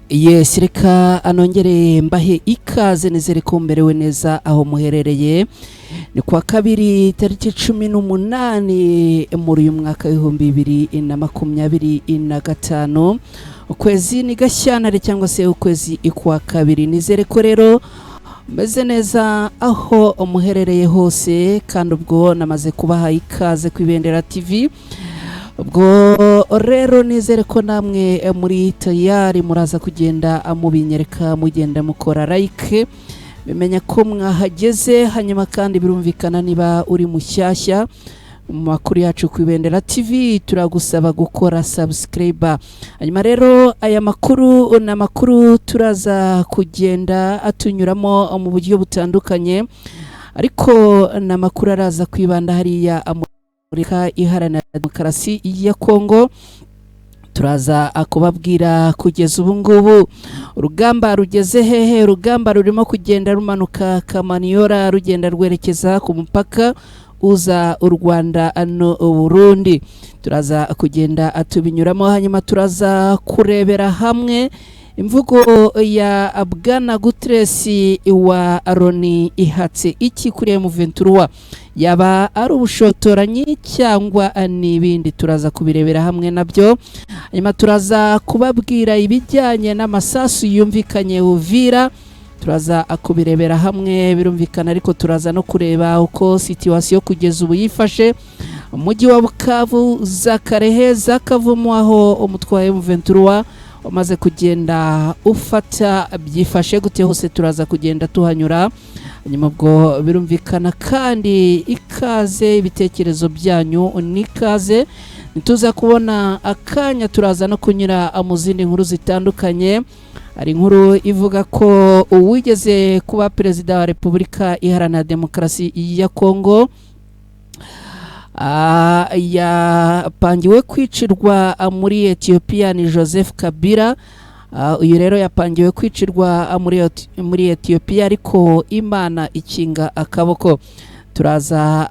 Yes, reka anongere mbahe ikaze nizere ko mberewe neza aho muherereye. Ni kwa kabiri tariki 18 muri uyu mwaka w'ibihumbi 2025. Ukwezi ni Gashyantare cyangwa se ukwezi ikwa kabiri. Nizere ko rero meze neza aho muherereye hose, kandi ubwo namaze kubaha ikaze ku Ibendera TV. Ubwo rero nizere ko namwe muri tayari muraza kugenda mubinyereka mugenda mukora like, bimenya ko mwahageze. Hanyuma kandi birumvikana niba uri mushyashya mu makuru yacu ku Ibendera TV turagusaba gukora subscribe. Hanyuma rero aya makuru na makuru turaza kugenda atunyuramo mu buryo butandukanye, ariko na makuru araza kwibanda hariya Repubulika Iharanira Demokarasi ya Kongo. Turaza kubabwira kugeza ubu ngubu urugamba rugeze hehe. Urugamba rurimo kugenda rumanuka Kamanyola rugenda rwerekeza ku mupaka uza u Rwanda no Burundi. Turaza kugenda atubinyuramo, hanyuma turaza kurebera hamwe imvugo ya Bwana Guterres wa Loni ihatse iki kuri M23, yaba ari ubushotoranyi cyangwa n'ibindi. Turaza kubirebera hamwe nabyo. Hanyuma turaza kubabwira ibijyanye n'amasasu yumvikanye Uvira, turaza kubirebera hamwe birumvikana, ariko turaza no kureba uko situation kugeza ubu yifashe umujyi wa Bukavu, za Karehe, za Kavumu, aho umutwaye M23 umaze kugenda ufata byifashe gute hose. Turaza kugenda tuhanyura. Nyuma ubwo birumvikana kandi ikaze ibitekerezo byanyu nikaze. Nituza kubona akanya turaza no kunyura mu zindi nkuru zitandukanye. Ari inkuru ivuga ko uwigeze kuba perezida wa Repubulika Iharanira Demokarasi ya Kongo yapangiwe kwicirwa muri Ethiopia ni Joseph Kabila. Uyu rero yapangiwe kwicirwa muri Ethiopia, ariko Imana ikinga akaboko. Turaza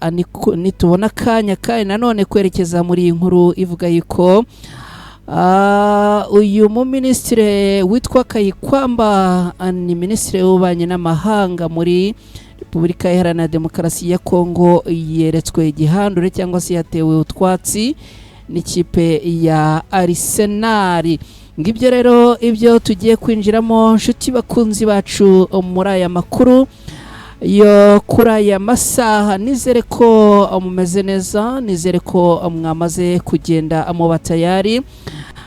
nitubona akanya kandi nanone kwerekeza muri iyi nkuru ivuga yuko uyu mu ministre witwa Kayikwamba ni ministre w'ububanyi n'amahanga muri Repubulika Iharanira Demokarasi ya Kongo yeretswe igihandure cyangwa se yatewe utwatsi n'ikipe ya Arsenal. Ngibyo rero ibyo tugiye kwinjiramo, nshuti bakunzi bacu, muri aya makuru yo kuri aya masaha. Nizere ko mumeze neza, nizere ko mwamaze kugenda muba tayari,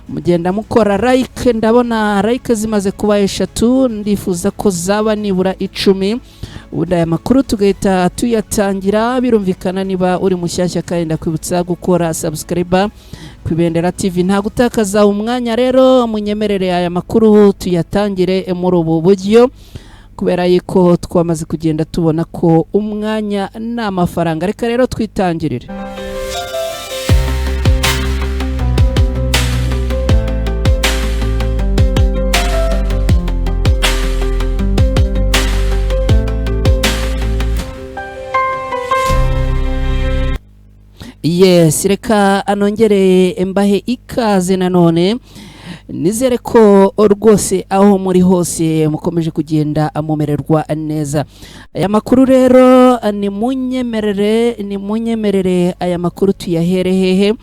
mugenda mukora like. Ndabona like zimaze kuba 3, ndifuza ko zaba nibura 10. Ubundi aya makuru tugahita tuyatangira. Birumvikana niba uri mushyashya kandi ndakwibutsa gukora subscribe ku Ibendera TV. Nta gutakaza umwanya rero, munyemerere aya makuru tuyatangire muri ubu buryo, kubera yuko twamaze kugenda tubona ko umwanya n'amafaranga. Reka rero twitangirire. Yes, reka anongere mbahe ikaze nanone. Nizere ko rwose aho muri hose mukomeje kugenda amumererwa neza. Aya makuru rero ni munyemerere aya makuru tuyahere hehe.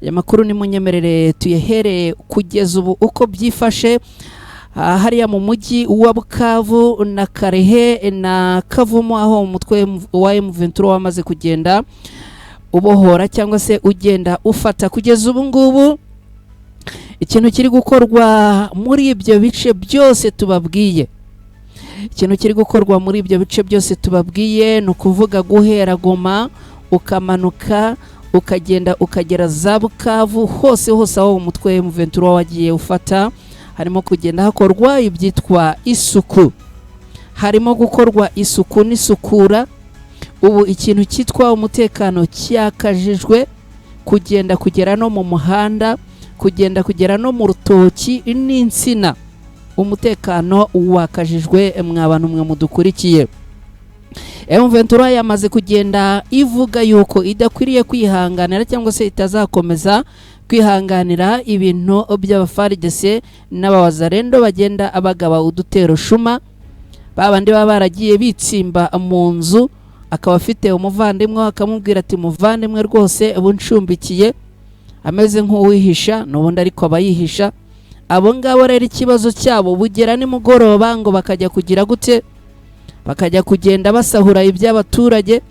Aya makuru ni munyemerere tuyahere kugeza ubu uko byifashe hariya mu mujyi wa Bukavu na Karehe na Kavumu, aho umutwe wa M23 wamaze kugenda ubohora cyangwa se ugenda ufata. Kugeza ubu ngubu ikintu kiri gukorwa muri ibyo bice byose tubabwiye, ni ukuvuga guhera Goma ukamanuka ukagenda ukagera za Bukavu, hose aho umutwe M23 wagiye ufata harimo kugenda hakorwa ibyitwa isuku, harimo gukorwa isuku n'isukura. Ubu ikintu cyitwa umutekano cyakajijwe, kugera no mu muhanda, kugera no mu rutoki n'insina. Umutekano wakajijwe mwabantu mwe mudukurikiye. M23 yamaze kugenda ivuga yuko idakwiriye kwihanganira cyangwa se itazakomeza kwihanganira ibintu by'abafaridese n'abawazarendo bagenda abagaba udutero shuma, babandi baba baragiye bitsimba mu nzu, akaba afite umuvandimwe akamubwira ati muvandimwe rwose ubuncumbikiye, ameze nk'uwihisha n'ubundi ariko abayihisha. Abo ngabo rero ikibazo cyabo bugera nimugoroba ngo bakajya kugira gute, bakajya kugenda basahura iby'abaturage,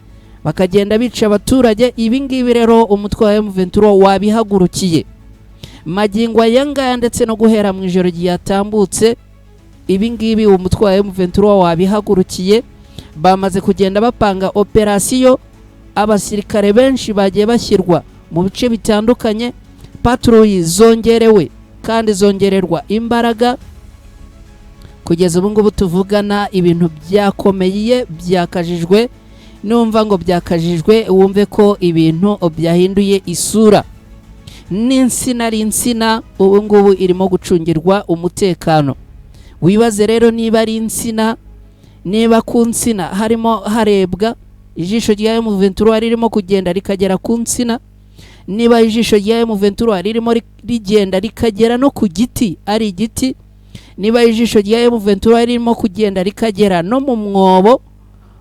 bakagenda bica abaturage. Ibi ngibi rero umutwe wa M23 wabihagurukiye magingo ayangaya, ndetse no guhera mu ijoro ryatambutse. Ibi ngibi umutwe wa M23 wabihagurukiye, bamaze kugenda bapanga operasiyo. Abasirikare benshi bagiye bashyirwa mu bice bitandukanye, patrouille zongerewe kandi zongererwa imbaraga. Kugeza ubu ngubu tuvugana ibintu byakomeye, byakajijwe. Numva ngo byakajijwe wumve ko ibintu byahinduye isura. N'insina ari insina ubu ngubu irimo gucungirwa umutekano. Wibaze rero niba ari insina, niba ku nsina harimo harebwa, ijisho rya M23 ririmo kugenda rikagera ku nsina, niba ijisho rya M23 ririmo rigenda rikagera no ku giti ari igiti, niba ijisho rya M23 ririmo kugenda rikagera no mu mwobo,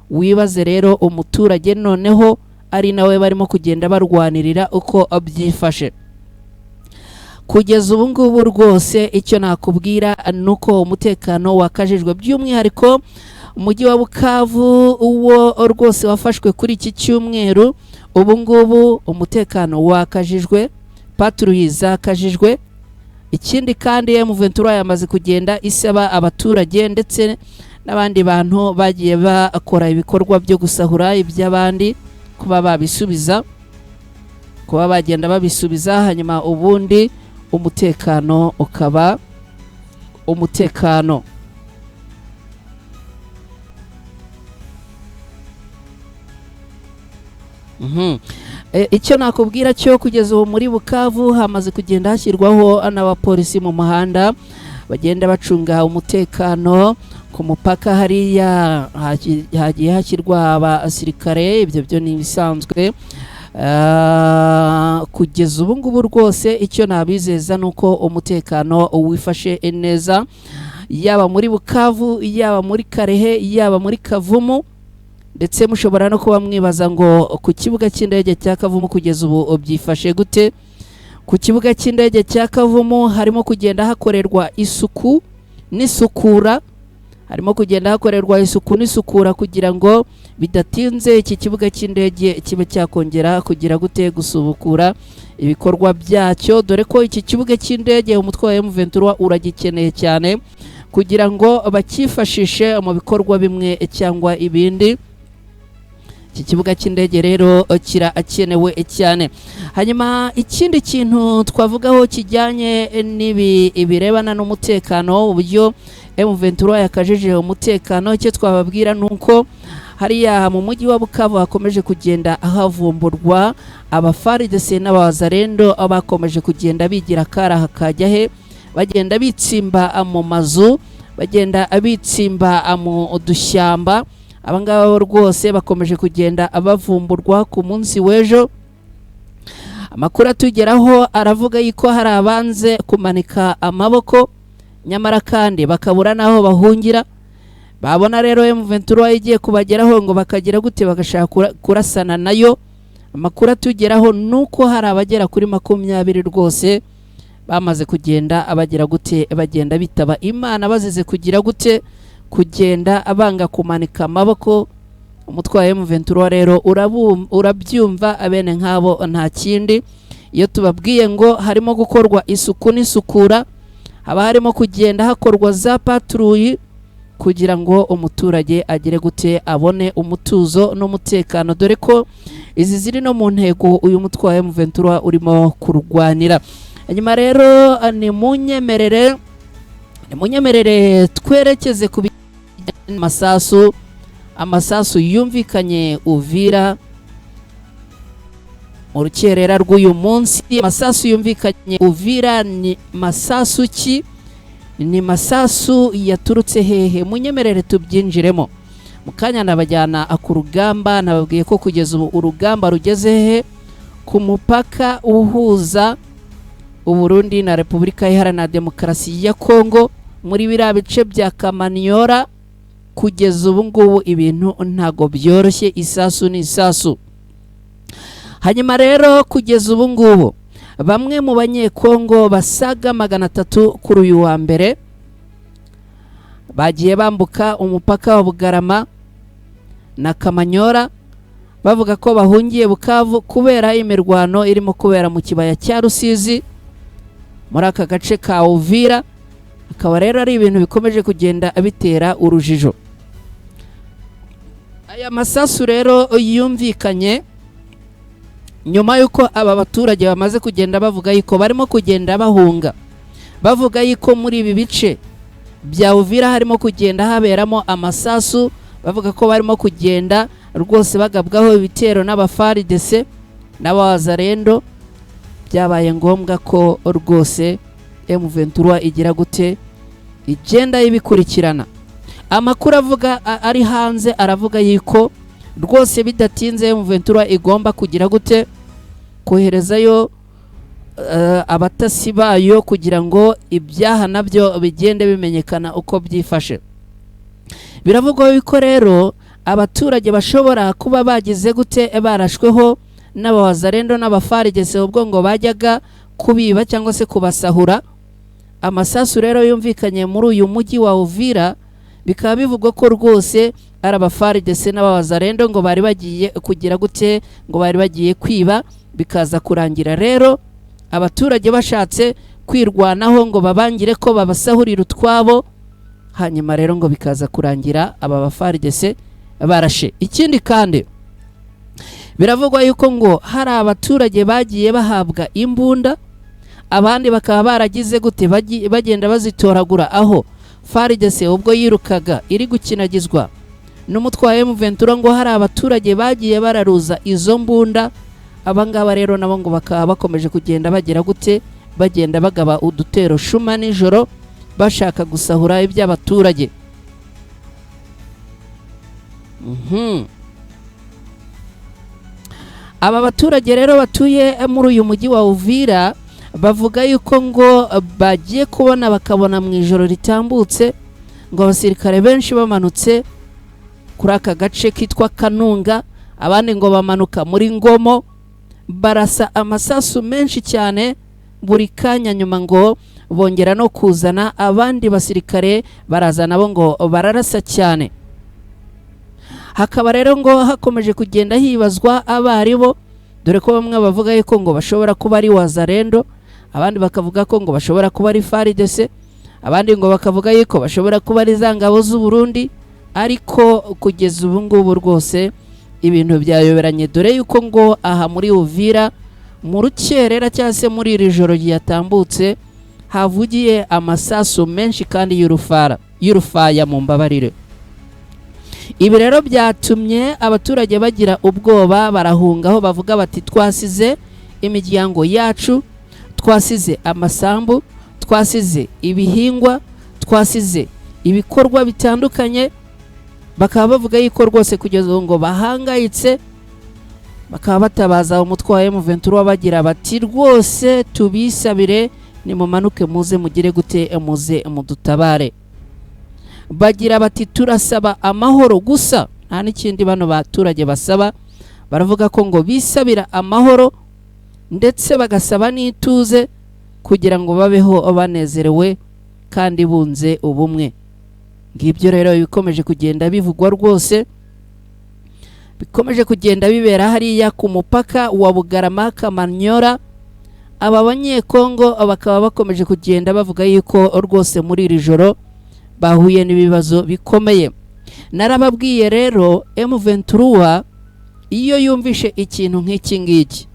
wibaze rero umuturage noneho ari nawe barimo kugenda barwanirira uko abyifashe. Kugeza ubu ngubu rwose icyo nakubwira nuko umutekano wakajijwe, by'umwihariko umujyi wa Bukavu uwo rwose wafashwe kuri iki cyumweru. Ubu ngubu umutekano wakajijwe, patrouille zakajijwe. Ikindi kandi M23 yamaze kugenda isaba abaturage ndetse n'abandi bantu bagiye bakora ibikorwa byo gusahura iby'abandi kuba babisubiza, kuba bagenda babisubiza, hanyuma ubundi umutekano ukaba umutekano. Icyo nakubwira cyo kugeza ubu muri Bukavu hamaze kugenda hashyirwaho n'abapolisi mu muhanda bagenda bacunga umutekano. Ku mupaka hariya hagiye hashyirwa abasirikare, ibyo byo ni ibisanzwe. Kugeza ubu ngubu rwose icyo nabizeza nuko umutekano wifashe neza, yaba muri Bukavu, yaba muri Karehe, yaba muri Kavumu. Ndetse mushobora no kuba mwibaza ngo ku kibuga cy'indege cya Kavumu kugeza ubu byifashe gute. Ku kibuga cy'indege cya Kavumu harimo kugenda hakorerwa isuku n'isukura, harimo kugenda hakorerwa isuku n'isukura kugira ngo bidatinze iki kibuga cy'indege kibe cyakongera kugira gute gusubukura ibikorwa byacyo, dore ko iki kibuga cy'indege umutwe wa M23 uragikeneye cyane kugira ngo bakifashishe mu bikorwa bimwe cyangwa ibindi. Iki kibuga cy'indege rero kirakenewe cyane. Hanyuma ikindi kintu twavugaho kijyanye ibirebana n'umutekano, uburyo M23 yakajije umutekano, icyo twababwira nuko hariya mu mujyi wa Bukavu hakomeje kugenda havumburwa abafaridese n'abawazarendo bakomeje kugenda bigira kara hakajya he, bagenda bitsimba mu mazu, bagenda bitsimba mu dushyamba. Abangaba rwose bakomeje kugenda abavumburwa ku munsi w'ejo. Amakuru atugeraho aravuga yuko hari abanze kumanika amaboko, nyamara kandi bakabura naho bahungira. Babona rero M23 igiye kubageraho ngo bakagira gute bagashaka kurasana nayo. Amakuru atugeraho nuko hari abagera kuri 20 rwose bamaze kugenda abagira gute bagenda bitaba Imana bazize kugira gute kugenda abanga kumanika amaboko. Umutwe wa M23 rero urabyumva, abene nkabo nta kindi. Iyo tubabwiye ngo harimo gukorwa isuku n'isukura, haba harimo kugenda hakorwa za patrouille kugira ngo umuturage agire gute abone umutuzo n'umutekano, dore ko izi ziri no mu ntego uyu mutwe wa M23 urimo kurwanira. Hanyuma rero ni munyemerere twerekeze ku amasasu yumvikanye Uvira mu rukerera rw'uyu munsi. Amasasu yumvikanye Uvira ni masasu ki? Ni masasu yaturutse hehe? Munyemerere tubyinjiremo. Mukanya nabajyana ku rugamba, nababwiye ko kugeza ubu urugamba rugeze he ku mupaka uhuza Uburundi na Repubulika Iharanira Demokarasi ya Kongo muri biriya bice bya Kamanyola. Kugeza ubu ngubu ibintu ntago byoroshye, isasu ni isasu. Hanyuma rero kugeza ubu ngubu bamwe mu banyekongo basaga 300 kuri uyu wa mbere bagiye bambuka umupaka wa Bugarama na Kamanyola bavuga ko bahungiye Bukavu kubera imirwano irimo kubera mu kibaya cya Rusizi muri aka gace ka Uvira. Akaba rero ari ibintu bikomeje kugenda bitera urujijo. Aya masasu rero yumvikanye nyuma yuko aba baturage bamaze kugenda bavuga yuko barimo kugenda bahunga, bavuga yuko muri ibi bice bya Uvira harimo kugenda haberamo amasasu, bavuga ko barimo kugenda rwose bagabwaho ibitero n'abafaridese n'abazarendo. Byabaye ngombwa ko rwose M23 igira gute igenda ibikurikirana. Amakuru avuga ari hanze aravuga yuko rwose bidatinze M23 igomba kugira gute koherezayo abatasi bayo kugira ngo ibyaha nabyo bigende bimenyekana uko byifashe. Biravugwa yuko rero abaturage bashobora kuba bagize gute barashweho n'abawazarendo n'abafarigese ubwo ngo bajyaga kubiba cyangwa se kubasahura. Amasasu rero yumvikanye muri uyu mujyi wa Uvira, bikaba bivugwa ko rwose ari abafarigese n'abawazarendo ngo bari bagiye kugira gute, ngo bari bagiye kwiba, bikaza kurangira rero abaturage bashatse kwirwanaho ngo babangire ko babasahurira utwabo, hanyuma rero ngo bikaza kurangira aba bafarigese barashe. Ikindi kandi biravugwa yuko ngo hari abaturage bagiye bahabwa imbunda, abandi bakaba baragize gute bagenda bazitoragura aho farigese ubwo yirukaga iri gukinagizwa n'umutwaye M23, ngo hari abaturage bagiye bararuza izo mbunda. Abangaba rero nabo ngo bakaba bakomeje kugenda bagira gute, bagenda bagaba udutero shuma nijoro bashaka gusahura iby'abaturage. Aba baturage rero batuye muri uyu mujyi wa Uvira bavuga yuko ngo bagiye kubona bakabona mu ijoro ritambutse ngo abasirikare benshi bamanutse kuri aka gace kitwa Kanunga, abandi ngo bamanuka muri Ngomo, barasa amasasu menshi cyane buri kanya, nyuma ngo bongera no kuzana abandi basirikare baraza nabo ngo bararasa cyane. Hakaba rero ngo hakomeje kugenda hibazwa abaribo, dore ko bamwe bavuga yuko ngo bashobora kuba ari wazarendo, abandi bakavuga ko ngo bashobora kuba ari faridese, abandi ngo bakavuga yuko bashobora kuba ari za ngabo z'u Burundi. Ariko kugeza ubu ngubu rwose ibintu byayoberanye, dore yuko ngo aha muri Uvira mu rukerera cyangwa se muri iri joro ryatambutse havugiye amasasu menshi kandi y'urufaya mu mbabarire. Ibi rero byatumye abaturage bagira ubwoba, barahunga aho bavuga bati twasize imiryango yacu, twasize amasambu, twasize ibihingwa, twasize ibikorwa bitandukanye. Bakaba bavuga yuko rwose kugeza ubu ngo bahangayitse, bakaba batabaza umutwe wa M23 bagira bati rwose tubisabire nimumanuke muze mugire gute, muze mudutabare. Bagira bati turasaba amahoro gusa, nta n'ikindi bano baturage basaba. Baravuga ko ngo bisabira amahoro ndetse bagasaba n'ituze kugira ngo babeho banezerewe kandi bunze ubumwe. Ngibyo rero bikomeje kugenda bivugwa rwose, bikomeje kugenda bibera hariya ku mupaka wa Bugarama Kamanyola. Aba banyekongo bakaba bakomeje kugenda bavuga yuko rwose muri iri joro bahuye n'ibibazo bikomeye. Narababwiye rero M23 iyo yumvishe ikintu nk'iki ngiki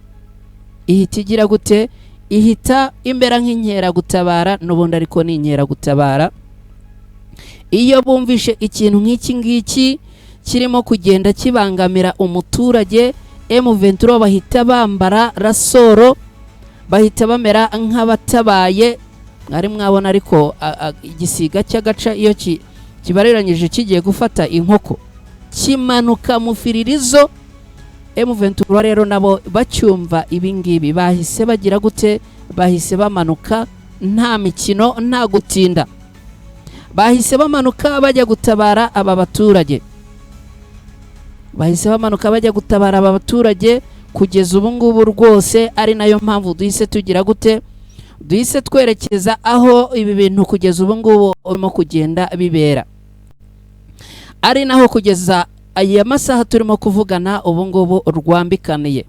ihita igira gute, ihita imbera nk'inkera gutabara, n'ubundi ariko ni inkera gutabara. Iyo bumvishe ikintu nk'iki ngiki kirimo kugenda kibangamira umuturage, M23 bahita bambara rasoro, bahita bamera nk'abatabaye. Mwari mwabona ariko igisiga cy'agaca iyo kibariranyije kigiye gufata inkoko kimanuka mu firirizo. M23 rero nabo bacyumva ibingibi bahise bagira gute, bahise bamanuka nta mikino nta gutinda, bahise bamanuka bajya gutabara aba baturage, bahise bamanuka bajya gutabara aba baturage kugeza ubu ngubu rwose. Ari nayo mpamvu duhise tugira gute, duhise twerekeza aho ibi bintu kugeza ubu ngubu urimo kugenda bibera, ari naho kugeza aya masaha turimo kuvugana ubu ngubu rwambikaniye.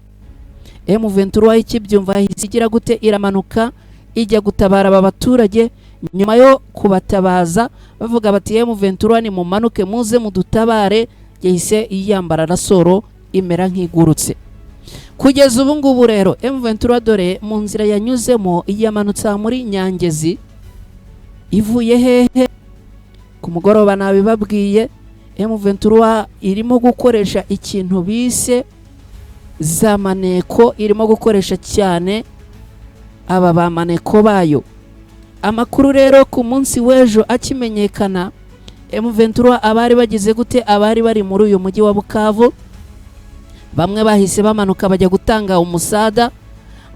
M23 ikibyumva yahise igira gute, iramanuka ijya gutabara aba baturage. Nyuma yo kubatabaza bavuga bati M23 ni mumanuke muze mudutabare, yahise yiyambara rasoro imera nk'igurutse. Kugeza ubu ngubu rero M23 dore mu nzira yanyuzemo yamanutse muri Nyangezi ivuye hehe, ku mugoroba nabibabwiye. M23 irimo gukoresha ikintu bise za maneko, irimo gukoresha cyane aba ba maneko bayo. Amakuru rero ku munsi w'ejo akimenyekana, M23 abari bagize gute, abari bari muri uyu mujyi wa Bukavu, bamwe bahise bamanuka bajya gutanga umusada,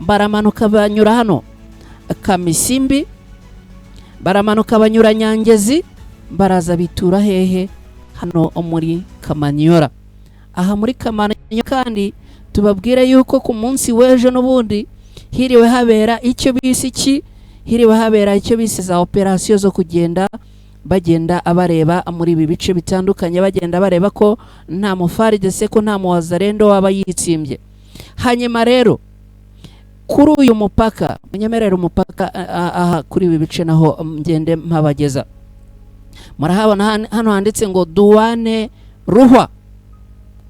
baramanuka banyura hano Kamisimbi, baramanuka banyura Nyangezi, baraza bitura hehe, hano muri Kamanyola. Aha muri Kamanyola kandi tubabwira yuko ku munsi w'ejo n'ubundi hiriwe habera icyo bise iki, hiriwe habera icyo bise za operasiyo zo kugenda bagenda abareba muri ibi bice bitandukanye, bagenda bareba ko nta mufaridese, ko nta muwazarendo waba yitsimbye. Hanyuma rero kuri uyu mupaka, munyemerera umupaka aha kuri ibi bice naho ngende mpabageza, murahabona hano handitse ngo Duwane Ruhwa,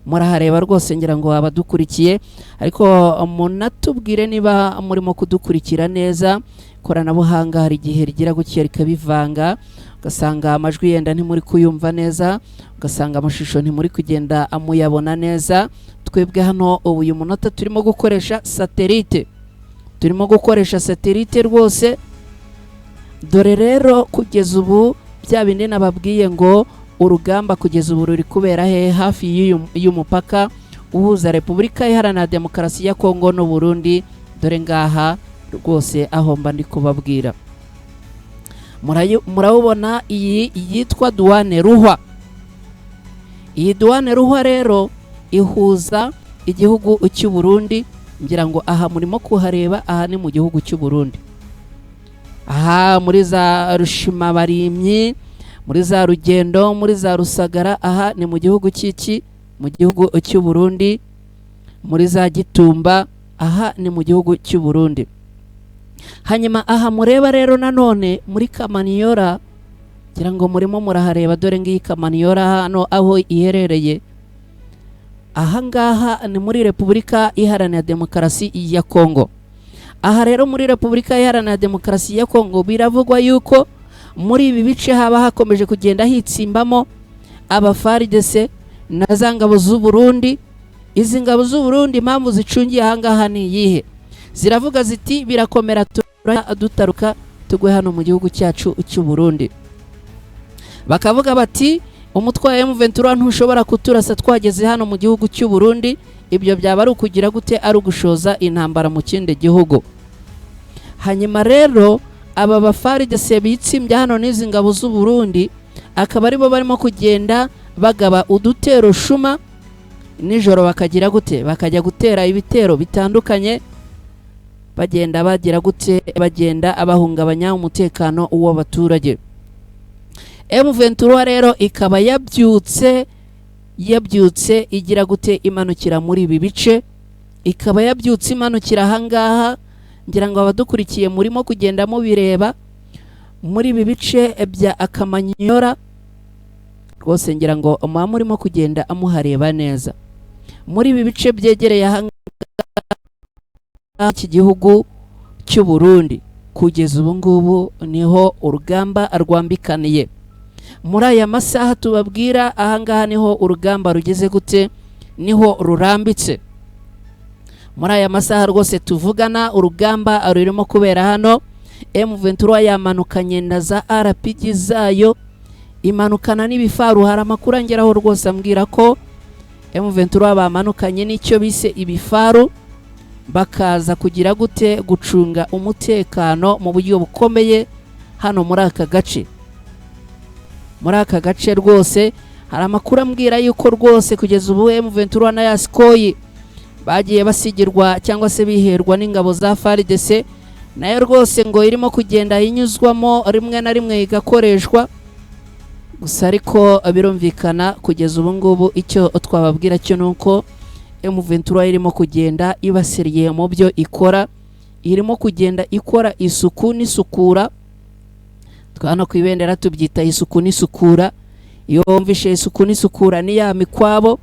murahareba rwose ngira ngo abadukurikiye, ariko munatubwire niba murimo kudukurikira neza. Koranabuhanga hari igihe rigira gutya rikabivanga, ugasanga amajwi yenda ntimuri kuyumva neza, ugasanga amashusho ntimuri kugenda amuyabona neza. Twebwe hano uyu munota turimo gukoresha satellite, turimo gukoresha satellite rwose. Dore rero kugeza ubu bya bindi nababwiye ngo urugamba kugeza ubu ruri kubera he, hafi y'umupaka uhuza Repubulika Iharanira Demokarasi ya Kongo n'u Burundi. Dore ngaha rwose aho mba ndi kubabwira, murabona iyi yitwa Duwane Ruhwa. Iyi Duwane Ruhwa rero ihuza igihugu cy'u Burundi, ngira ngo aha murimo kuhareba, aha ni mu gihugu cy'u Burundi, aha muri za Rushimabarimyi, muri za Rugendo, muri za Rusagara, aha ni mu gihugu cy'iki, mu gihugu cy'u Burundi. Muri za Gitumba, aha ni mu gihugu cy'u Burundi. Hanyuma aha mureba rero nanone muri Kamanyola, ngira ngo murimo murahareba, dore ngiyi Kamanyola hano aho iherereye. Aha ngaha ni muri Repubulika Iharanira Demokarasi ya Kongo. Aha rero muri Repubulika Iharanira Demokarasi ya Kongo biravugwa yuko muri ibi bice haba hakomeje kugenda hitsimbamo abafaridese na za ngabo z'u Burundi. Izi ngabo z'u Burundi impamvu zicungiye aha ngaha ni iyihe? Ziravuga ziti birakomera dutaruka tugwe hano mu gihugu cyacu cy'u Burundi. Bakavuga bati umutwe wa M23 ntushobora kuturasa twageze hano mu gihugu cy'u Burundi. Ibyo byaba ari ukugira gute, ari ugushoza intambara mu kindi gihugu. Hanyuma rero aba bafaridese bitsimbye hano n'izi ngabo z'u Burundi, akaba aribo barimo kugenda bagaba udutero shuma nijoro, bakagira gute, bakajya gutera ibitero bitandukanye, bagenda bagira gute, bagenda abahungabanya umutekano w'abaturage. M23 rero ikaba yabyutse igira gute, imanukira muri ibi bice, ikaba yabyutse imanukira ahangaha. Ngira ngo abadukurikiye murimo kugenda mubireba muri ibi bice bya Kamanyola rwose, ngira ngo murimo kugenda amuhareba neza muri ibi bice byegereye ahangaha iki gihugu cy'u Burundi. Kugeza ubu ngubu niho urugamba rwambikaniye. Muri aya masaha tubabwira ahangaha niho urugamba rugeze gute, niho rurambitse. Muri aya masaha rwose tuvugana urugamba rurimo kubera hano. M23 yamanukanye na za RPG zayo, imanukana n'ibifaru. Hari amakuru angeraho rwose ambwira ko M23 bamanukanye n'icyo bise ibifaru. bakaza kugira gute gucunga umutekano mu buryo bukomeye hano muri aka gace. Muri aka gace rwose hari amakuru ambwira yuko rwose kugeza ubu M23 na Yaskoyi bagiye basigirwa cyangwa se biherwa n'ingabo za FARDC, nayo rwose ngo irimo kugenda inyuzwamo rimwe na rimwe igakoreshwa. Gusa ariko birumvikana kugeza ubu ngubu icyo twababwira cyo nuko M23 irimo kugenda ibasiriye mu byo ikora, irimo kugenda ikora isuku n'isukura. Twana kwibendera tubyita isuku n'isukura. Iyo wumvishe isuku n'isukura ni ya mikwabo.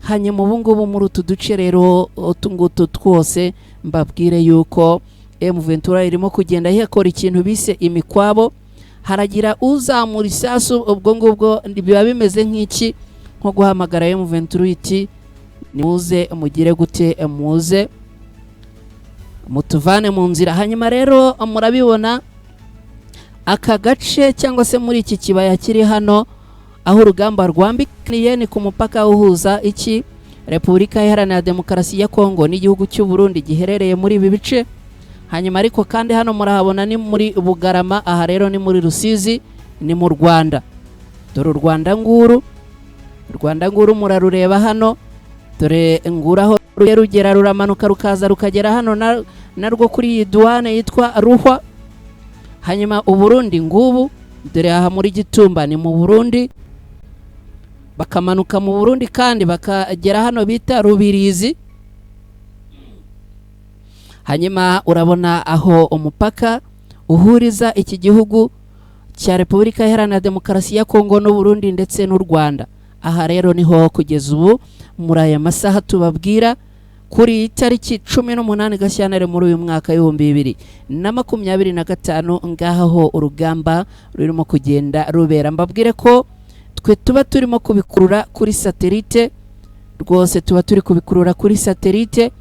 Hanyuma ubu ngubu muri utu duce rero tungutu twose mbabwire yuko M23 irimo kugenda yakora ikintu bise imikwabo. Haragira uzamura isasu, ubwo ngubwo biba bimeze nk'iki, nko guhamagara M23 iti nimuze mugire gute, muze mutuvane mu nzira. Hanyuma rero murabibona aka gace cyangwa se muri iki kibaya kiri hano aho urugamba rwambikaniye ni ku mupaka uhuza iki Repubulika Iharanira Demokarasi ya Kongo n'igihugu cy'u Burundi giherereye muri ibi bice. Hanyuma ariko kandi hano murahabona ni muri Bugarama, aha rero ni muri Rusizi, ni mu Rwanda. Dore Rwanda nguru, Rwanda nguru murarureba hano, dore nguraho rugera ruramanuka rukaza rukagera hano narwo kuri iyi douane yitwa Ruhwa. Hanyuma Uburundi ngubu dore aha muri Gitumba ni mu Burundi, bakamanuka mu Burundi kandi bakagera hano bita Rubirizi. Hanyuma urabona aho umupaka uhuriza iki gihugu cya Repubulika Iharanira Demokarasi ya Kongo n'u Burundi ndetse n'u Rwanda. Aha rero niho kugeza ubu muri aya masaha tubabwira kuri tariki 18 Gashyantare muri uyu mwaka w'2025 ngaho urugamba rurimo kugenda rubera. Mbabwire ko twe tuba turimo kubikurura kuri satellite, rwose tuba turi kubikurura kuri satellite,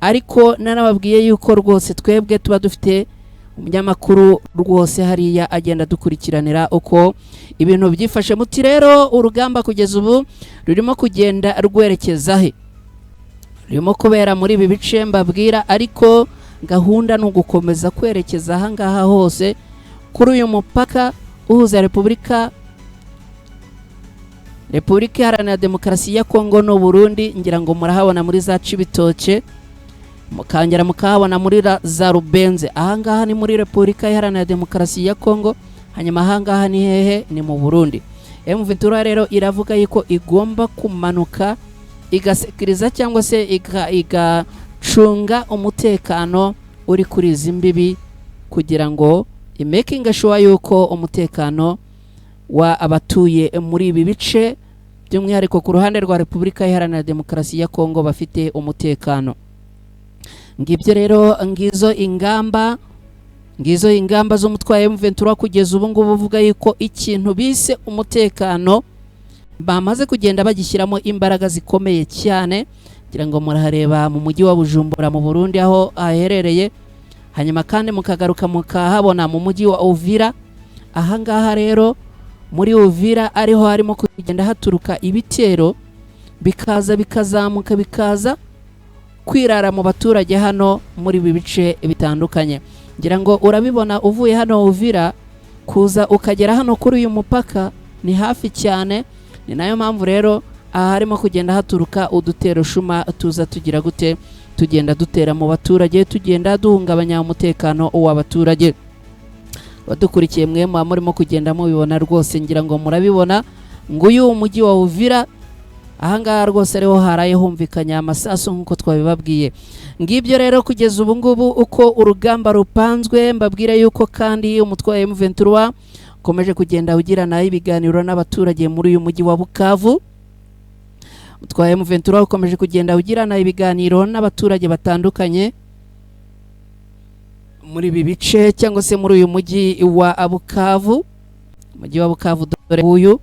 ariko narababwiye yuko rwose twebwe tuba dufite umunyamakuru rwose hariya agenda dukurikiranira uko ibintu byifashe. Muti rero urugamba kugeza ubu rurimo kugenda rwerekeza he? Rurimo kubera muri ibi bice mbabwira, ariko gahunda ni ugukomeza kwerekeza aha ngaha hose kuri uyu mupaka uhuza Repubulika Iharanira Demokarasi ya Kongo n'u Burundi. Ngira ngo murahabona muri za Cibitoke, mukangera mukahabona muri za Rubenze. Aha ngaha ni muri Repubulika Iharanira Demokarasi ya Kongo, hanyuma aha ngaha ni hehe? Ni mu Burundi. M23 rero iravuga yuko igomba kumanuka igasekiriza cyangwa se igacunga umutekano uri kuri izi mbibi, kugira ngo imaking sure yuko umutekano wa abatuye muri ibi bice by'umwihariko ku ruhande rwa Repubulika Iharanira Demokarasi ya Kongo bafite umutekano. Ngibyo rero ngizo ingamba z'umutwaye M23 kugeza ubu ngubu uvuga yuko ikintu bise umutekano bamaze kugenda bagishyiramo imbaraga zikomeye cyane. Ngira ngo murahareba mu mujyi wa Bujumbura mu Burundi aho aherereye, hanyuma kandi mukagaruka mukahabona mu mujyi wa Uvira. Aha ngaha rero muri Uvira ariho harimo kugenda haturuka ibitero bikaza bikazamuka bikaza kwirara mu baturage hano muri ibi bice bitandukanye. Ngira ngo urabibona uvuye hano Uvira kuza ukagera hano kuri uyu mupaka ni hafi cyane. Ni nayo mpamvu rero aha harimo kugenda haturuka udutero shuma tuza tugira gute, tugenda dutera mu baturage, tugenda duhungabanya umutekano w'abaturage. Badukurikiye mwe murimo kugenda mubibona rwose, ngira ngo murabibona nguyu umujyi wa Uvira. Aha ngaha rwose ariho haraye humvikanya amasaso nk'uko twabibabwiye. Ngibyo rero kugeza ubu ngubu uko urugamba rupanzwe. Mbabwira yuko kandi umutwaye M23 ukomeje kugenda ugirana ibiganiro n'abaturage muri uyu mujyi wa Bukavu. Umutwaye M23 ukomeje kugenda ugirana ibiganiro n'abaturage batandukanye muri ibi bice cyangwa se muri uyu mujyi wa Bukavu. Umujyi wa Bukavu dore uyu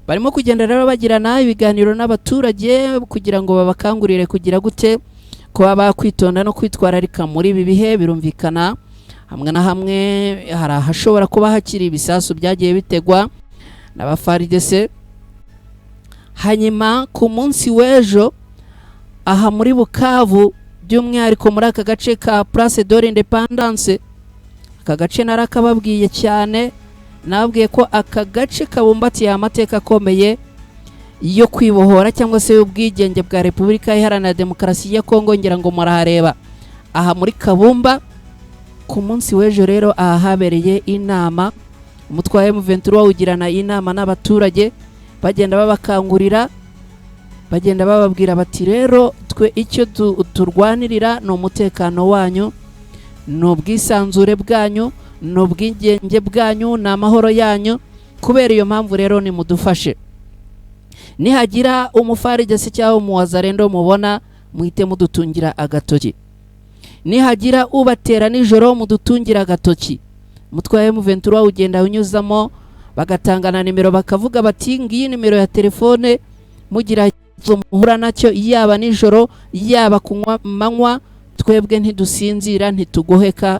barimo kugenda rero bagirana ibiganiro n'abaturage kugira ngo babakangurire kugira gute kuba bakwitonda no kwitwararika muri ibi bihe. Birumvikana hamwe na hamwe hari ahashobora kuba hakiri ibisasu byagiye bitegwa n'aba FARDC. Hanyuma ku munsi w'ejo aha muri Bukavu by'umwihariko muri aka gace ka Place de l'Independance. Aka gace narakababwiye cyane, nababwiye ko aka gace kabumbatiye amateka akomeye yo kwibohora cyangwa se ubwigenge bwa Repubulika Iharanira Demokarasi ya Kongo. Ngira ngo murahareba aha muri Kabumba. Ku munsi w'ejo rero aha habereye inama, umutwe wa M23 ugirana inama n'abaturage, bagenda babakangurira, bagenda bababwira bati rero twe icyo turwanirira ni umutekano wanyu, ni ubwisanzure bwanyu, ni ubwigenge bwanyu, ni amahoro yanyu. Kubera iyo mpamvu rero nimudufashe, nihagira umufarigese cyangwa umuwazarendo mubona muhite mudutungira agatoki, nihagira ubatera nijoro mudutungira agatoki. Umutwe wa M23 ugenda unyuzamo bagatangana nimero, bakavuga bati ngiyi nimero ya telefone, mugira muhura nacyo yaba nijoro yaba kunywa manywa, twebwe ntidusinzira ntitugoheka,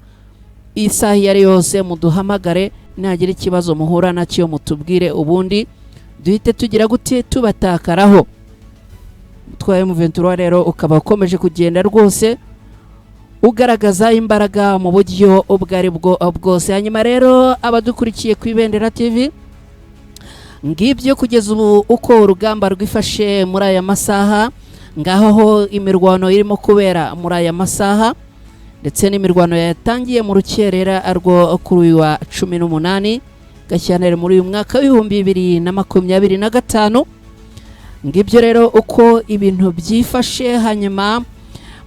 isaha yari yose muduhamagare, nagira ikibazo muhura nacyo mutubwire, ubundi duhite tugira gute tubatakaraho. Umutwe wa M23 rero ukaba ukomeje kugenda rwose ugaragaza imbaraga mu buryo ubwari bwo bwose. Hanyuma rero abadukurikiye ku Ibendera TV, ngibyo kugeza ubu uko urugamba rwifashe muri aya masaha, ngaho ho imirwano irimo kubera muri aya masaha, ndetse n'imirwano yatangiye mu rukerera rwo kuri wa 18 Gashyantare muri uyu mwaka w'ibihumbi 2025. Ngibyo rero uko ibintu byifashe. Hanyuma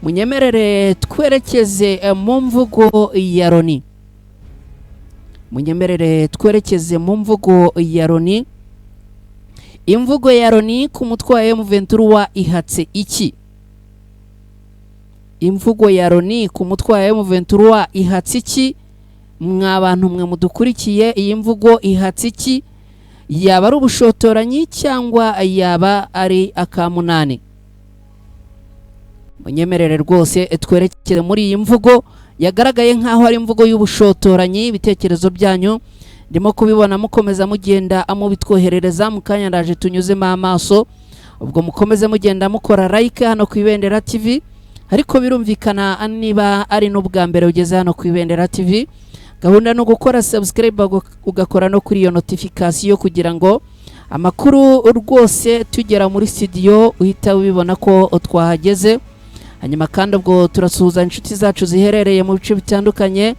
munyemerere twerekeze mu mvugo ya Loni, munyemerere twerekeze mu mvugo ya Loni. Imvugo ya Loni ku mutwe wa M23 ihatse iki? Imvugo ya Loni ku mutwe wa M23 ihatse iki? Mwabantu mwe mudukurikiye, iyi mvugo ihatse iki? Yaba ari ubushotoranyi cyangwa yaba ari akamunani? Munyemerere rwose twerekere muri iyi mvugo yagaragaye nkaho ari imvugo y'ubushotoranyi. Ibitekerezo byanyu ndimo kubibona mukomeza mugenda amubitwoherereza, mukanya ndaje tunyuzemo amaso, ubwo mukomeze mugenda mukora like hano ku Ibendera TV. Ariko birumvikana niba ari n'ubwa mbere ugeze hano ku Ibendera TV, gahunda no gukora subscribe ugakora no kuri iyo notification kugira ngo amakuru rwose tugera muri studio uhita ubibona ko twahageze. Hanyuma kandi ubwo turasuhuza inshuti zacu ziherereye mu bice bitandukanye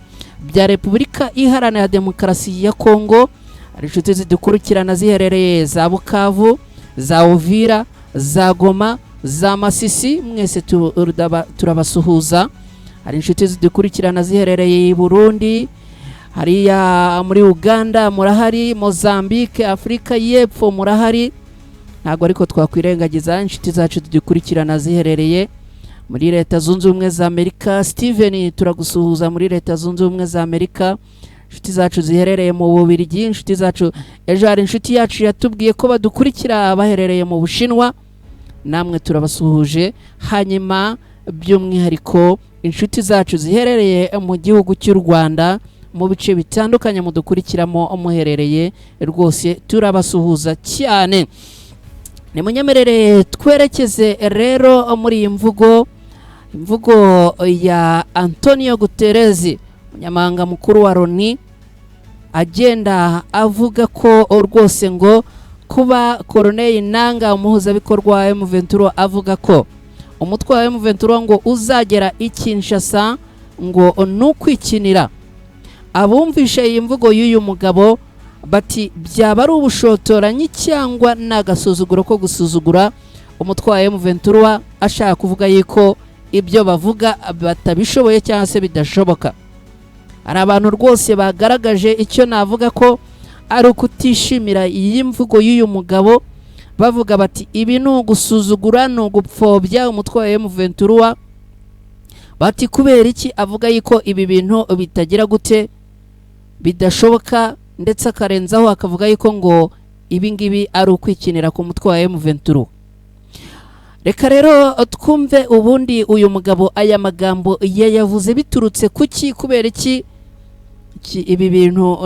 bya Repubulika Iharanira Demokarasi ya Kongo, ari inshuti zidukurikirana ziherereye za Bukavu, za Uvira, za Goma, za Masisi, mwese turabasuhuza. Hari inshuti zidukurikirana ziherereye i Burundi, hariya muri Uganda murahari, Mozambique, Afrika y'Epfo murahari. Ntago ariko twakwirengagiza inshuti zacu zidukurikirana ziherereye muri Leta Zunze Ubumwe za Amerika. Steven turagusuhuza muri Leta Zunze Ubumwe za Amerika. Inshuti zacu ziherereye mu Bubiligi, inshuti zacu ejo hari inshuti yacu yatubwiye ko badukurikira baherereye mu Bushinwa, namwe turabasuhuje. Hanyuma by'umwihariko inshuti zacu ziherereye mu gihugu cy'u Rwanda mu bice bitandukanye mudukurikiramo muherereye, rwose turabasuhuza cyane. Nimunyemerere twerekeze rero muri iyi mvugo, imvugo ya Antonio Guterres, umunyamabanga mukuru wa Loni, agenda avuga ko rwose ngo kuba Colonel Nanga umuhuzabikorwa wa M23 avuga ko umutwe wa M23 ngo uzagera i Kinshasa ngo nukwikinira. Abumvishe iyi mvugo y'uyu mugabo bati byaba ari ubushotoranyi cyangwa nagasuzuguro ko gusuzugura umutwe wa M23, ashaka kuvuga yuko ibyo bavuga batabishoboye cyangwa se bidashoboka. Ari abantu rwose bagaragaje icyo navuga ko ari ukutishimira iyi mvugo y'uyu mugabo, bavuga bati ibi ni ugusuzugura, ni ugupfobya umutwe wa M23. Bati kubera iki avuga yuko ibi bintu bitagira gute bidashoboka, ndetse akarenzaho akavuga yuko ngo ibi ngibi ari ukwikinira ku mutwe wa M23. Reka rero twumve ubundi uyu mugabo aya magambo yavuze biturutse kuki, kubera iki ibi bintu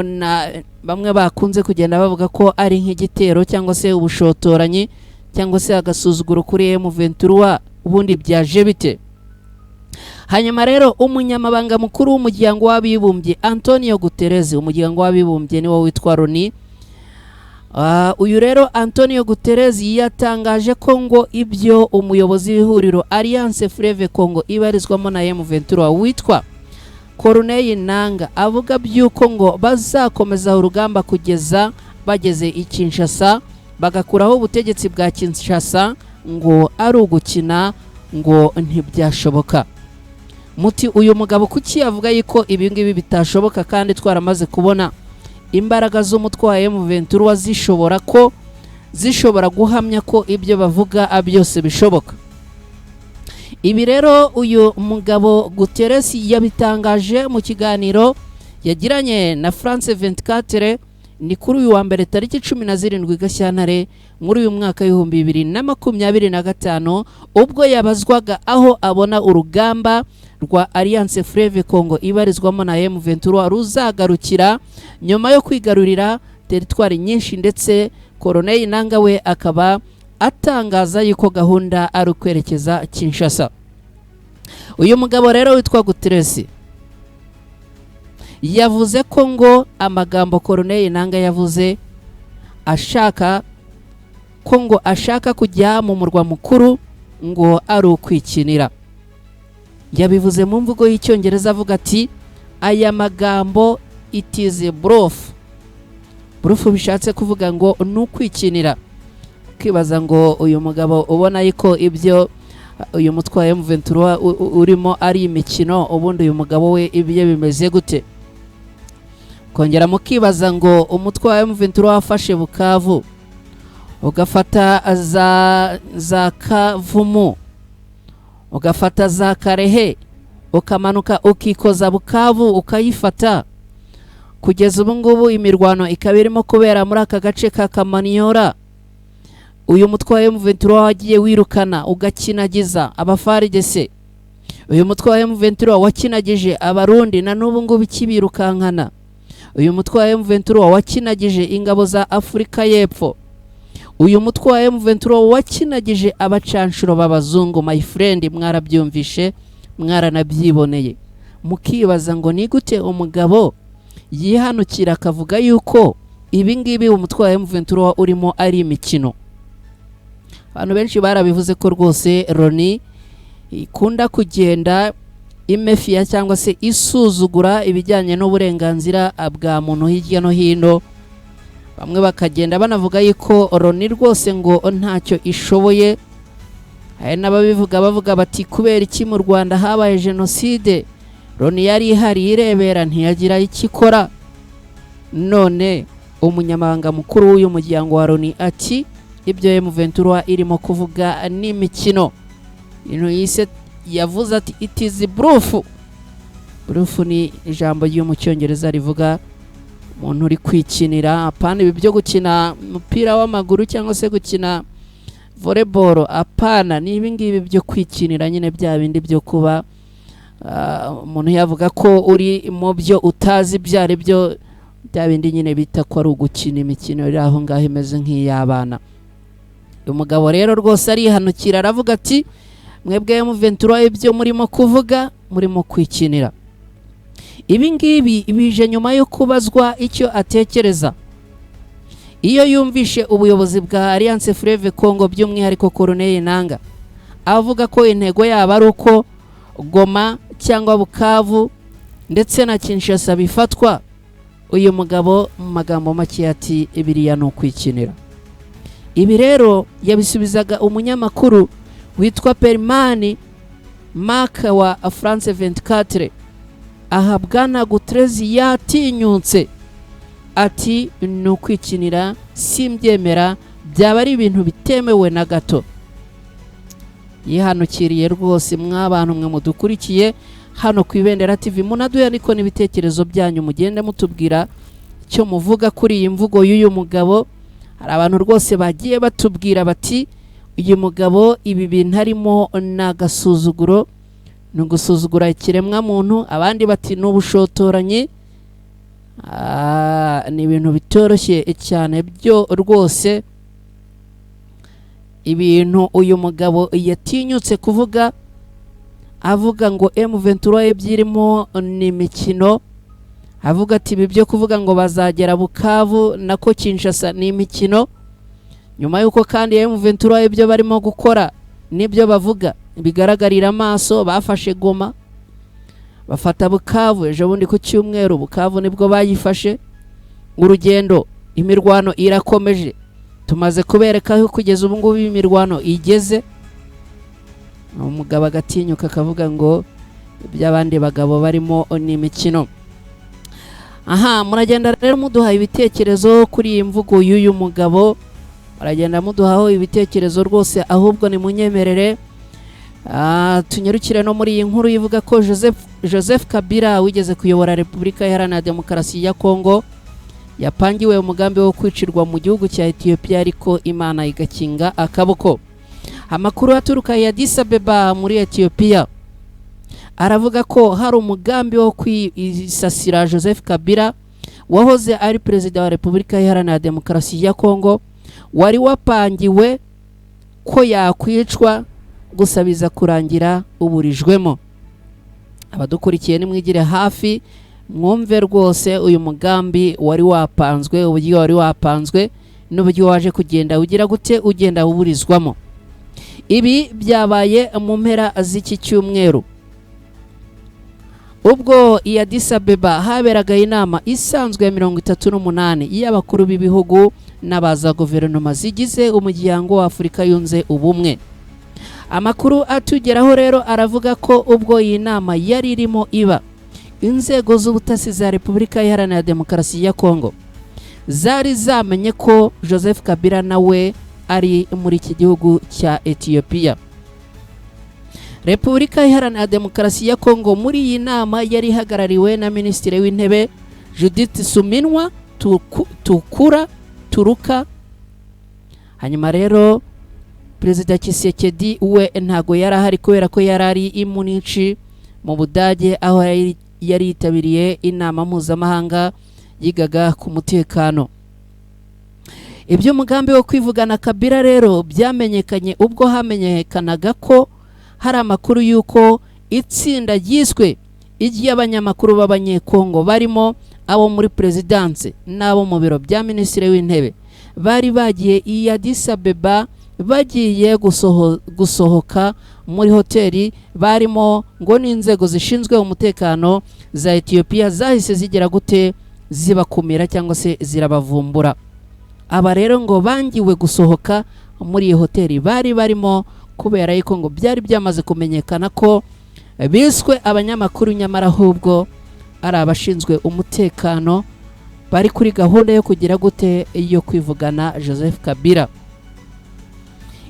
bamwe bakunze kugenda bavuga ko ari nk'igitero cyangwa se ubushotoranyi cyangwa se agasuzuguro kuri M23, ubundi byaje bite? hanyuma rero umunyamabanga mukuru w'umuryango w'abibumbye Antonio Guterres, umuryango w'abibumbye niwo witwa Loni. Uyu rero Antonio Guterres yatangaje ko ngo ibyo umuyobozi w'ihuriro Alliance Fleuve Congo ibarizwamo na M23 witwa Corneille Nangaa avuga byuko ngo bazakomeza urugamba kugeza bageze i Kinshasa, bagakuraho ubutegetsi bwa Kinshasa, ngo ari ugukina, ngo ntibyashoboka. Muti uyu mugabo kuki avuga yuko ibi ngibi bitashoboka kandi twaramaze kubona imbaraga z'umutwe wa M23 zishobora guhamya ko ibyo bavuga byose bishoboka. Ibi rero uyu mugabo Guterres yabitangaje mu kiganiro yagiranye na France 24 ni kuri uyu wa mbere tariki 17 Gashyantare muri uyu mwaka w'ibihumbi 2025, ubwo yabazwaga aho abona urugamba rwa Alliance Fleuve Congo ibarizwamo na M23 ruzagarukira nyuma yo kwigarurira teritwari nyinshi, ndetse Corneille Nangaa we akaba atangaza yuko gahunda ari ukwerekeza Kinshasa. Uyu mugabo rero witwa Guterres yavuze ko ngo amagambo Corneille Nangaa yavuze ashaka kujya mu murwa mukuru ngo ari ukwikinira. Yabivuze mu mvugo y'icyongereza avuga ati aya magambo it is a bluff. Bluff bishatse kuvuga ngo nukwikinira. Kibaza ngo uyu mugabo ubona yuko ibyo uyu mutwe wa M23 urimo ari imikino, ubundi uyu mugabo we ibye bimeze gute? Kongera mukibaza ngo umutwe wa M23 wafashe Bukavu, ugafata za Kavumu, ugafata za Karehe, ukamanuka ukikoza Bukavu ukayifata, kugeza ubu ngubu imirwano ikaba irimo kubera muri aka gace ka Kamanyola. Uyu mutwe wa M23 wagiye wirukana ugakinagiza abafaridese. Uyu mutwe wa M23 wakinagije abarundi na n'ubu ngubu ikibirukankana. Uyu mutwe wa M23 wakinagije ingabo za Afrika y'Epfo. Uyu mutwe wa M23 wakinagije abacanshuro b'abazungu. My friend, mwarabyumvishe, mwaranabyiboneye. Mukibaza ngo ni gute umugabo yihanukira akavuga yuko ibi ngibi umutwe wa M23 urimo ari imikino. Abantu benshi barabivuze ko rwose Loni ikunda kugenda imefia cyangwa se isuzugura ibijyanye n'uburenganzira bwa muntu hirya no hino. Bamwe bakagenda banavuga yuko Loni rwose ngo ntacyo ishoboye. Hari n'ababivuga bavuga bati kubera iki mu Rwanda habaye genocide, Loni yari ihari irebera ntiyagira ikikora. None umunyamabanga mukuru w'uyu muryango wa Loni ati ibyo M23 irimo kuvuga n'imikino. Yise yavuze ati it is bluff. Bluff ni ijambo ryo mu cyongereza rivuga umuntu uri kwikinira. Apana ibi byo gukina umupira w'amaguru cyangwa se gukina volleyball, apana ni ibi ngibi byo kwikinira nyine, bya bindi byo kuba umuntu yavuga ko uri mu byo utazi byari byo, bya bindi nyine bita ko ari ugukina imikino iri aho ngaho imeze nk'iy'abana. Uyu mugabo rero rwose arihanukira aravuga ati mwebwe M23 ibyo murimo kuvuga murimo kwikinira. Ibi ngibi bije nyuma yo kubazwa icyo atekereza iyo yumvishe ubuyobozi bwa Alliance Fleuve Congo, by'umwihariko Corneille Nangaa avuga ko intego yaba ari uko Goma cyangwa Bukavu ndetse na Kinshasa bifatwa. Uyu mugabo mu magambo make ati ibiriya no kwikinira. Ibi rero yabisubizaga umunyamakuru witwa Permani Mark wa France 24. Aha Bwana Guterres yatinyutse ati no kwikinira, simbyemera, byaba ari ibintu bitemewe na gato. Yihanukiriye rwose mw'abantu mwe mudukurikiye hano ku Ibendera TV, munaduye ariko n'ibitekerezo byanyu mugenda mutubwira icyo muvuga kuri iyi mvugo y'uyu mugabo. Hari abantu rwose bagiye batubwira bati uyu mugabo ibi bintu harimo n'agasuzuguro, no gusuzugura ikiremwa muntu. Abandi bati n'ubushotoranyi. Ni ibintu bitoroshye cyane byo rwose, ibintu uyu mugabo yatinyutse kuvuga avuga ngo M23 ebyirimo ni imikino, avuga ati ibi byo kuvuga ngo bazagera Bukavu nako Kinshasa ni imikino, nyuma yuko kandi M23 ibyo barimo gukora nibyo bavuga bigaragarira amaso. Bafashe Goma, bafata Bukavu, ejo bundi ku cyumweru Bukavu nibwo bayifashe. Urugendo, imirwano irakomeje, tumaze kubereka aho kugeza ubu ngubu imirwano igeze. Umugabo agatinyuka akavuga ngo iby'abandi bagabo barimo ni imikino. Aha, muragenda rero muduha ibitekerezo kuri iyi mvugo y'uyu mugabo, muragenda muduhaho ibitekerezo rwose, ahubwo ni munyemerere tunyarukire no muri iyi nkuru ivuga ko Joseph Kabila wigeze kuyobora Repubulika Iharanira Demokarasi ya Kongo yapangiwe umugambi wo kwicirwa mu gihugu cya Ethiopia, ariko Imana igakinga akaboko. Amakuru aturuka ya Addis Abeba muri Ethiopia aravuga ko hari umugambi wo kwisasira Joseph Kabila wahoze ari perezida wa Repubulika Iharanira Demokarasi ya Kongo, wari wapangiwe ko yakwicwa, gusa biza kurangira uburijwemo. Abadukurikiye nimwigire hafi mwumve rwose uyu mugambi wari wapanzwe, uburyo wari wapanzwe n'uburyo waje kugenda ugira gute ugenda uburizwamo. Ibi byabaye mu mpera z'iki cyumweru, ubwo i Addis Abeba haberaga inama isanzwe ya 38 y'abakuru b'ibihugu n'abaza guverinoma zigize umuryango wa Afurika yunze ubumwe. Amakuru atugeraho rero aravuga ko ubwo iyi nama yari irimo iba, inzego z'ubutasi za Repubulika Iharanira Demokarasi ya Kongo zari zamenye ko Joseph Kabila nawe ari muri iki gihugu cya Ethiopia. Repubulika Iharanira Demokarasi ya Kongo muri iyi nama yari ihagarariwe na Minisitiri w'Intebe Judith Suminwa Turuka. Hanyuma rero Perezida Tshisekedi we ntago yari ahari kubera ko yari ari i Munich mu Budage, aho yari yitabiriye inama mpuzamahanga yigaga ku mutekano. Ibyo mugambi wo kwivugana Kabila rero byamenyekanye ubwo hamenyekanaga ko hari amakuru yuko itsinda ryiswe iry'abanyamakuru b'abanyekongo barimo abo muri presidence n'abo mu biro bya Minisitiri w'Intebe bari bagiye i Addis Abeba, bagiye gusohoka muri hoteli barimo ngo n'inzego zishinzwe umutekano za Ethiopia zahise zigera gute zibakumira cyangwa se zirabavumbura. Aba rero ngo bangiwe gusohoka muri iyi hoteli bari barimo kubera yuko ngo byari byamaze kumenyekana ko biswe abanyamakuru, nyamara ahubwo ari abashinzwe umutekano bari kuri gahunda yo kugira gute yo kwivugana Joseph Kabila.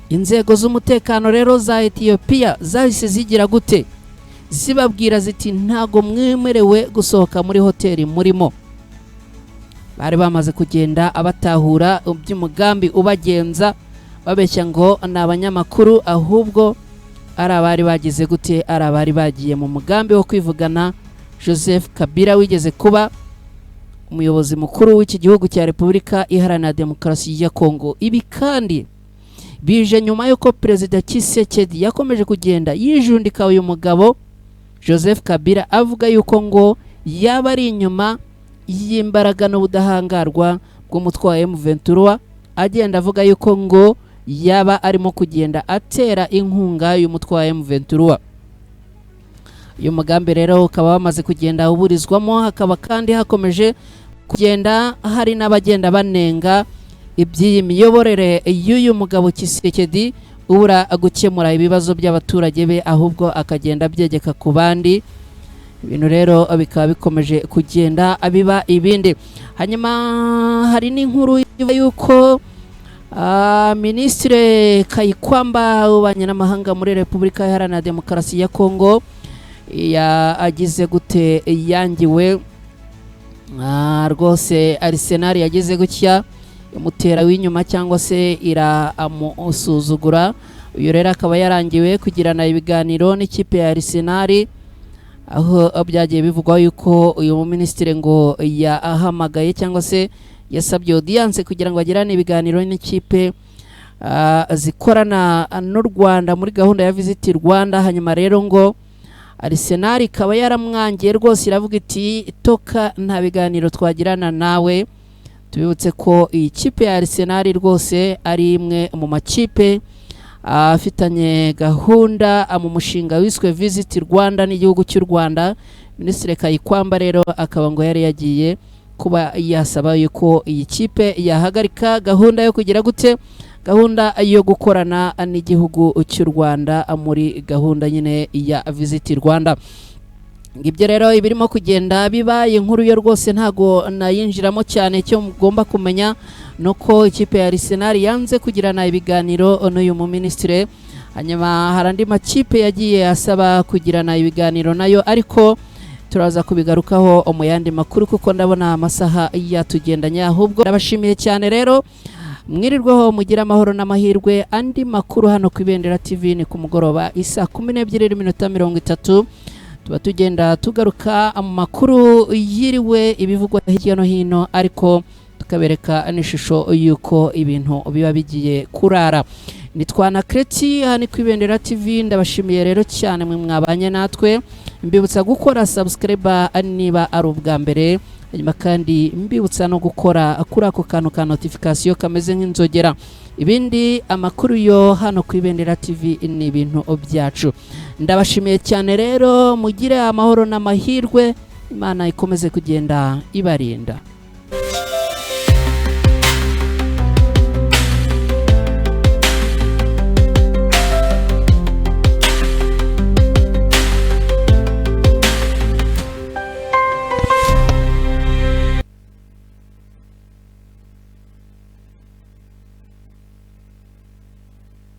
Inzego z'umutekano rero za Ethiopia zahise zigira gute zibabwira ziti ntago mwemerewe gusohoka muri hoteli murimo. Bari bamaze kugenda abatahura by'umugambi ubagenza, babeshya ngo ni abanyamakuru, ahubwo ari abari bagize gute ari abari bagiye mu mugambi wo kwivugana Joseph Kabila wigeze kuba umuyobozi mukuru w'iki gihugu cya Repubulika Iharanira Demokarasi ya Kongo. Ibi kandi bije nyuma yuko Perezida Tshisekedi yakomeje kugenda yijundika uyu mugabo Joseph Kabila, avuga yuko ngo yaba ari inyuma y'imbaraga n'ubudahangarwa bw'umutwe wa M23, agenda avuga yuko ngo yaba arimo kugenda atera inkunga y'umutwe wa M23. Uyu mugambi rero ukaba wamaze kugenda uburizwamo, hakaba kandi hakomeje kugenda hari n'abagenda banenga iby'iyi miyoborere y'uyu mugabo Tshisekedi ubura gukemura ibibazo by'abaturage be, ahubwo akagenda byegeka ku bandi. Ibintu rero bikaba bikomeje kugenda abiba ibindi. Hanyuma hari n'inkuru yuko Minisitiri Kayikwamba w'abanyamahanga muri Repubulika Iharanira Demokarasi ya Kongo agize gute yangiwe rwose Arsenal yagize gutya umutera w'inyuma cyangwa se iramusuzugura. Uyu rero akaba yarangiwe kugirana ibiganiro n'ikipe ya Arsenal, aho byagiye bivugwa yuko uyu minisitiri ngo yahamagaye cyangwa se yasabye audience kugira ngo agirane ibiganiro n'ikipe zikorana n'u Rwanda muri gahunda ya Visit Rwanda. Hanyuma rero ngo Arsenal ikaba yaramwangiye rwose iravuga iti toka nta biganiro twagirana nawe. Tubibutse ko iyi kipe ya Arsenal rwose ari imwe mu makipe afitanye gahunda mu mushinga wiswe Visit Rwanda n'igihugu cy'u Rwanda. Minisitiri Kayikwamba rero akaba ngo yari yagiye kuba yasaba yuko iyi kipe yahagarika gahunda yo kugira gute, gahunda yo gukorana n'igihugu cy'u Rwanda muri gahunda nyine ya Visit Rwanda. Ngibyo rero ibirimo kugenda bibaye inkuru yo rwose ntago nayinjiramo cyane. Cyo mugomba kumenya nuko ikipe ya Arsenal yanze kugirana ibiganiro n'uyu mu ministre. Hanyuma harandi makipe yagiye asaba kugirana ibiganiro nayo, ariko turaza kubigarukaho mu yandi makuru kuko ndabona amasaha yatugendanya. Ahubwo ndabashimiye cyane rero, mwirirweho mugira amahoro n'amahirwe. Andi makuru hano ku Ibendera TV ni ku mugoroba isa 12:30 tuba tugenda tugaruka mu makuru yiriwe ibivugwa hirya no hino, ariko tukabereka n'ishusho yuko ibintu biba bigiye kurara. Nitwana Kreti hani ku Ibendera TV. Ndabashimiye rero cyane mwe mwabanye natwe. Mbibutsa gukora subscribe niba ari ubwa mbere, hanyuma kandi mbibutsa no gukora kuri ako kantu ka notification kameze nk'inzogera. Ibindi amakuru yo hano ku Ibendera TV ni ibintu byacu. Ndabashimiye cyane rero, mugire amahoro n'amahirwe. Imana ikomeze kugenda ibarinda.